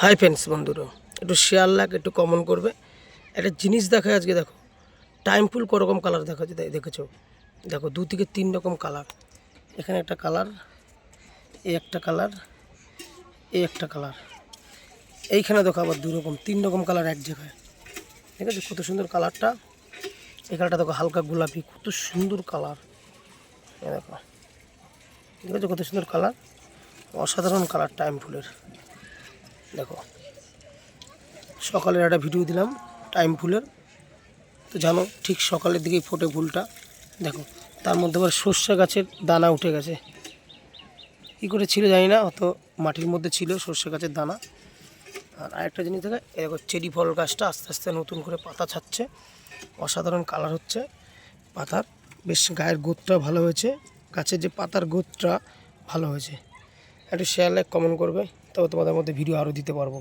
Hi friends বন্ধুরা, একটু share like একটু কমেন্ট করবে। একটা জিনিস দেখায় আজকে, দেখো টাইম ফুল করকম কালার দেখা যায়, দেখেছো? দেখো 2 থেকে 3 রকম কালার। এখানে একটা কালার, এই একটা কালার, এই একটা কালার, এইখানে দেখো আবার 2 রকম 3 রকম কালার এক জায়গায়। ঠিক আছে, কত সুন্দর কালারটা। এই কালারটা দেখো হালকা গোলাপি, কত সুন্দর কালার। দেখো, ঠিক আছে, কত সুন্দর কালার, অসাধারণ কালার টাইম ফুলের। দেখো, সকালের একটা ভিডিও দিলাম টাইম ফুলের, তো জানো ঠিক সকালের দিকেই ফোটে ফুলটা। দেখো, তার মধ্যে আবার সর্ষে গাছের দানা উঠে গেছে। কী করে ছিল জানি না, অত মাটির মধ্যে ছিল সর্ষে গাছের দানা। আর আরেকটা জিনিস দেখো, এরকম চেরি ফল গাছটা আস্তে আস্তে নতুন করে পাতা ছাড়ছে, অসাধারণ কালার হচ্ছে পাতার। বেশ গায়ের গোতটা ভালো হয়েছে, গাছের যে পাতার গোতটা ভালো হয়েছে। একটু শেয়ার লাইক কমেন্ট করবে, তবে তোমাদের মধ্যে ভিডিও আরও দিতে পারবো।